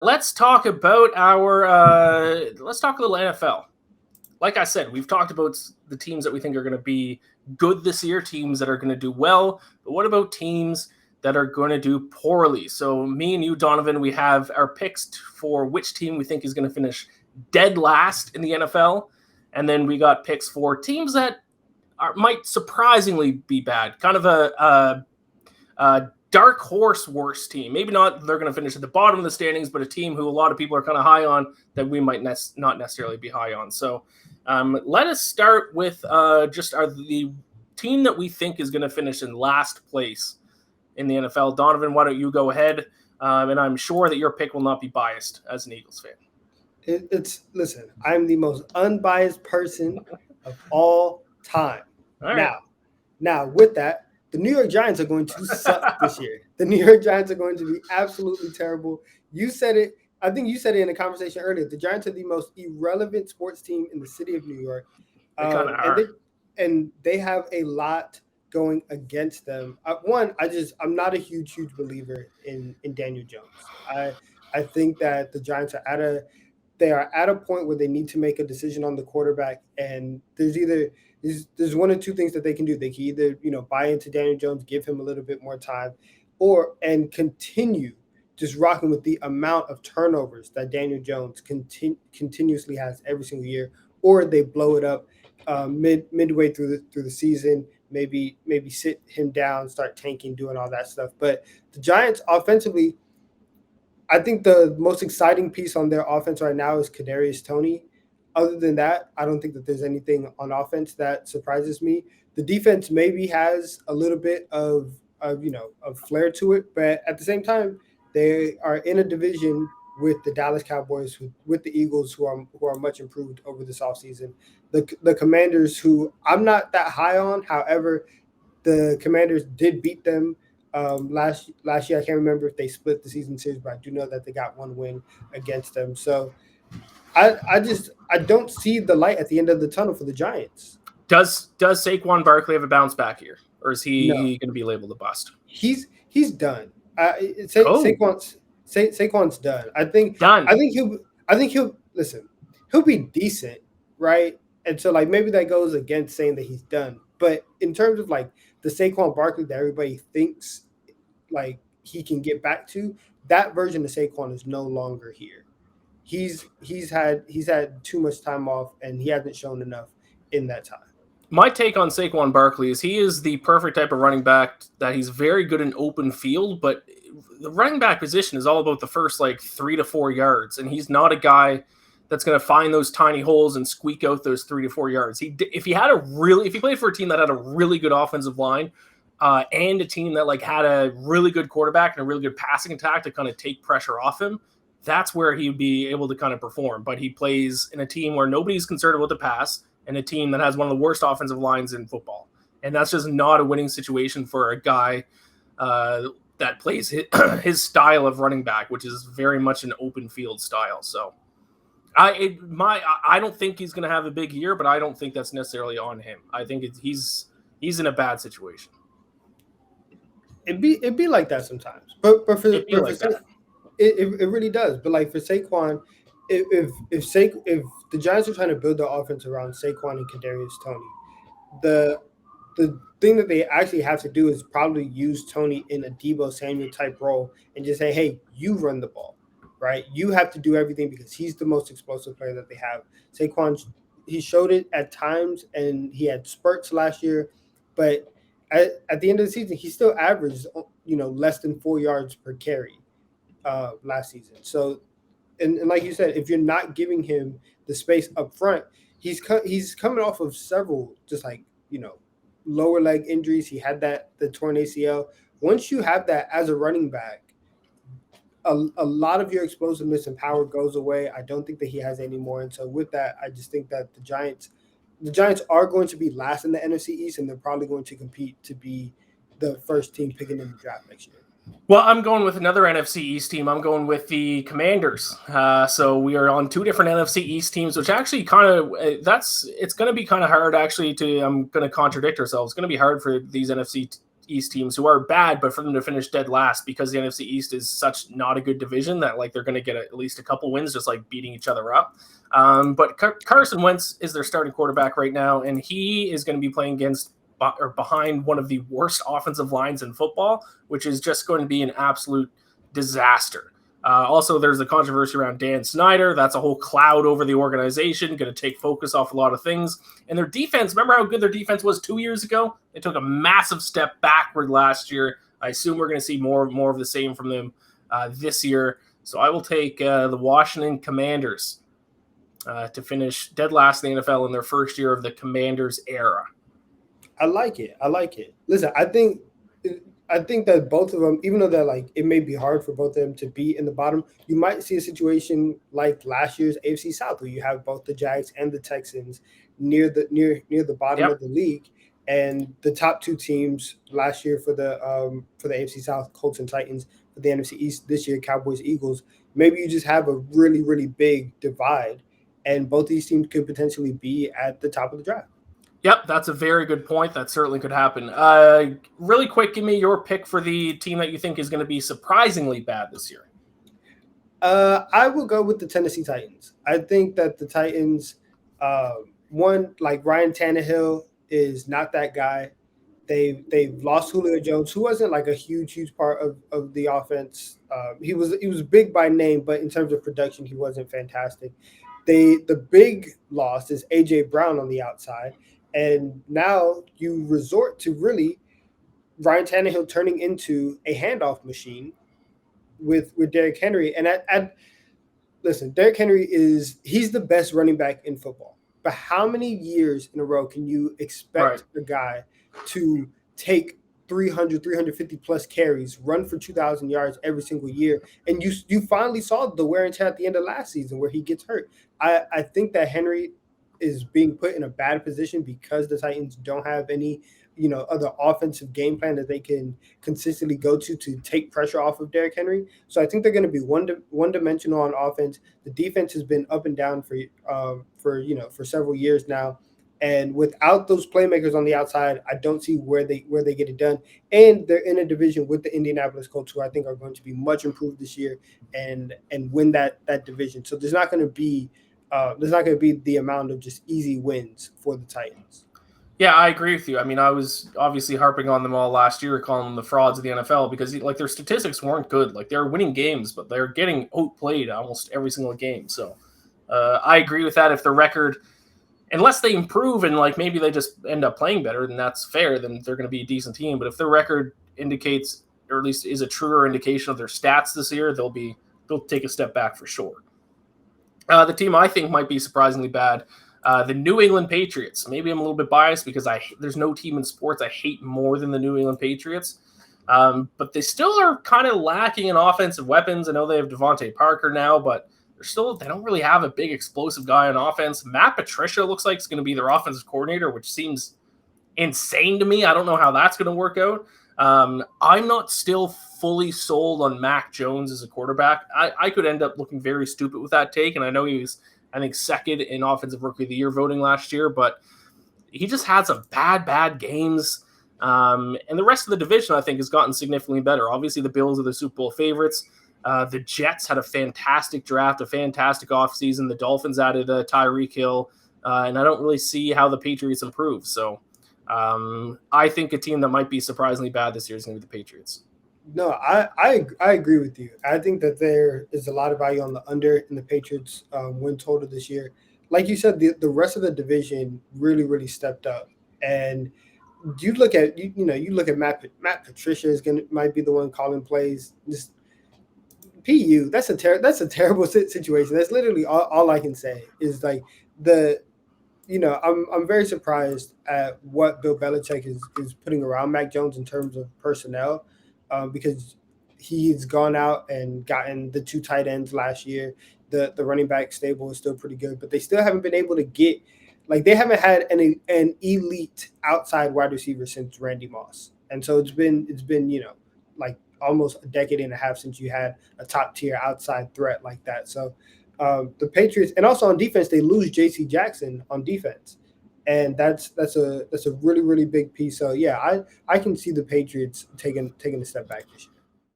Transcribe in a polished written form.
let's talk about let's talk a little NFL. Like I said, we've talked about the teams that we think are going to be good this year, teams that are going to do well. But what about teams that are going to do poorly? So, me and you, Donovan, we have our picks for which team we think is going to finish dead last in the NFL. And then we got picks for teams that might surprisingly be bad. Kind of a dark horse worst team. Maybe not they're going to finish at the bottom of the standings, but a team who a lot of people are kind of high on that we might not necessarily be high on. So let us start with the team that we think is going to finish in last place in the NFL. Donovan, why don't you go ahead? And I'm sure that your pick will not be biased as an Eagles fan. Listen, I'm the most unbiased person of all time. All right. Now with that, the New York Giants are going to suck this year. The New York Giants are going to be absolutely terrible. You said it. I think you said it in a conversation earlier. The Giants are the most irrelevant sports team in the city of New York, They kind of are. and they have a lot going against them. I'm not a huge believer in Daniel Jones. I think that the Giants are at a point where they need to make a decision on the quarterback, and there's one or two things that they can do. They can either buy into Daniel Jones, give him a little bit more time, and continue just rocking with the amount of turnovers that Daniel Jones continuously has every single year, or they blow it up midway through the season. Maybe sit him down, start tanking, doing all that stuff. But the Giants offensively, I think the most exciting piece on their offense right now is Kadarius Toney. Other than that, I don't think that there's anything on offense that surprises me. The defense maybe has a little bit of flair to it, but at the same time, they are in a division with the Dallas Cowboys, with the Eagles, who are much improved over this offseason. The Commanders, who I'm not that high on, however, the Commanders did beat them last year. I can't remember if they split the season series, but I do know that they got one win against them. So I don't see the light at the end of the tunnel for the Giants. Does Saquon Barkley have a bounce back here, or is No, he going to be labeled a bust? he's done. Oh, Saquon's done. done. I think he'll listen. He'll be decent, right? And so like maybe that goes against saying that he's done. But in terms of like the Saquon Barkley that everybody thinks like he can get back to, that version of Saquon is no longer here. He's had too much time off and he hasn't shown enough in that time. My take on Saquon Barkley is he is the perfect type of running back that he's very good in open field, but the running back position is all about the first like 3 to 4 yards, and he's not a guy that's going to find those tiny holes and squeak out those 3 to 4 yards. If he played for a team that had a really good offensive line, and a team that like had a really good quarterback and a really good passing attack to kind of take pressure off him, that's where he would be able to kind of perform. But he plays in a team where nobody's concerned about the pass and a team that has one of the worst offensive lines in football. And that's just not a winning situation for a guy that plays his style of running back, which is very much an open field style. So I don't think he's going to have a big year, but I don't think that's necessarily on him. I think he's in a bad situation. It'd be like that sometimes, but It'd be like that. it really does. But like for Saquon, if the Giants are trying to build their offense around Saquon and Kadarius Toney, the the thing that they actually have to do is probably use Tony in a Debo Samuel type role and just say, hey, you run the ball, right? You have to do everything because he's the most explosive player that they have. Saquon, he showed it at times and he had spurts last year, but at the end of the season, he still averaged, less than 4 yards per carry last season. So, and like you said, if you're not giving him the space up front, he's coming off of several just like lower leg injuries. He had the torn ACL. Once you have that as a running back, a lot of your explosiveness and power goes away. I don't think that he has any more. And so with that, I just think that the Giants are going to be last in the NFC East, and they're probably going to compete to be the first team picking in the draft next year. Well, I'm going with another NFC East team. I'm going with the Commanders. So we are on two different NFC East teams, which actually kind of it's going to be kind of hard actually to. I'm going to contradict ourselves. It's going to be hard for these NFC East teams who are bad, but for them to finish dead last because the NFC East is such not a good division that like they're going to get at least a couple wins just like beating each other up. But Carson Wentz is their starting quarterback right now, and he is going to be playing against or behind one of the worst offensive lines in football, which is just going to be an absolute disaster. Also, there's the controversy around Dan Snyder. That's a whole cloud over the organization, going to take focus off a lot of things. And their defense, remember how good their defense was 2 years ago? They took a massive step backward last year. I assume we're going to see more of the same from them this year. So I will take the Washington Commanders to finish dead last in the NFL in their first year of the Commanders era. I like it. Listen, I think that both of them, even though that like it may be hard for both of them to be in the bottom, you might see a situation like last year's AFC South where you have both the Jags and the Texans near the bottom of the league, and the top two teams last year for the AFC South, Colts and Titans. For the NFC East this year, Cowboys, Eagles. Maybe you just have a really, really big divide, and both these teams could potentially be at the top of the draft. Yep, that's a very good point. That certainly could happen. Really quick, give me your pick for the team that you think is going to be surprisingly bad this year. I will go with the Tennessee Titans. I think that the Titans, one, like Ryan Tannehill is not that guy. They've lost Julio Jones, who wasn't like a huge part of the offense. He was big by name, but in terms of production, he wasn't fantastic. The big loss is A.J. Brown on the outside. And now you resort to really Ryan Tannehill turning into a handoff machine with Derrick Henry. And listen, Derrick Henry he's the best running back in football. But how many years in a row can you expect a guy to take 350 plus carries, run for 2,000 yards every single year? And you finally saw the wear and tear at the end of last season where he gets hurt. I think that Henry is being put in a bad position because the Titans don't have any, other offensive game plan that they can consistently go to take pressure off of Derrick Henry. So I think they're going to be one dimensional on offense. The defense has been up and down for several years now. And without those playmakers on the outside, I don't see where they get it done. And they're in a division with the Indianapolis Colts, who I think are going to be much improved this year and win that division. So there's not going to be the amount of just easy wins for the Titans. Yeah, I agree with you. I mean, I was obviously harping on them all last year, calling them the frauds of the NFL because like their statistics weren't good. Like they're winning games, but they're getting outplayed almost every single game. So I agree with that. If the record, unless they improve and like maybe they just end up playing better, then that's fair. Then they're going to be a decent team. But if their record indicates, or at least is a truer indication of their stats this year, they'll take a step back for sure. The team I think might be surprisingly bad, the New England Patriots. Maybe I'm a little bit biased because there's no team in sports I hate more than the New England Patriots. But they still are kind of lacking in offensive weapons. I know they have Devontae Parker now, but they don't really have a big explosive guy on offense. Matt Patricia looks like it's going to be their offensive coordinator, which seems insane to me. I don't know how that's going to work out. I'm not still fully sold on Mac Jones as a quarterback. I could end up looking very stupid with that take, and I know he was, I think, second in Offensive Rookie of the Year voting last year, but he just had some bad games. And the rest of the division, I think, has gotten significantly better. Obviously, the Bills are the Super Bowl favorites. The Jets had a fantastic draft, a fantastic offseason. The Dolphins added Tyreek Hill, and I don't really see how the Patriots improve. So I think a team that might be surprisingly bad this year is going to be the Patriots. No, I agree with you. I think that there is a lot of value on the under in the Patriots win total this year. Like you said, the rest of the division really stepped up. And you look at Matt Patricia might be the one calling plays. Just PU, that's a terrible situation. That's literally all I can say is like I'm very surprised at what Bill Belichick is putting around Mac Jones in terms of personnel. Because he's gone out and gotten the two tight ends last year. The running back stable is still pretty good, but they still haven't been able to get they haven't had an elite outside wide receiver since Randy Moss. And so it's been almost a decade and a half since you had a top tier outside threat like that. So the Patriots, and also on defense, they lose J.C. Jackson on defense. and that's a really really big piece. So yeah, I can see the Patriots taking a step back this year.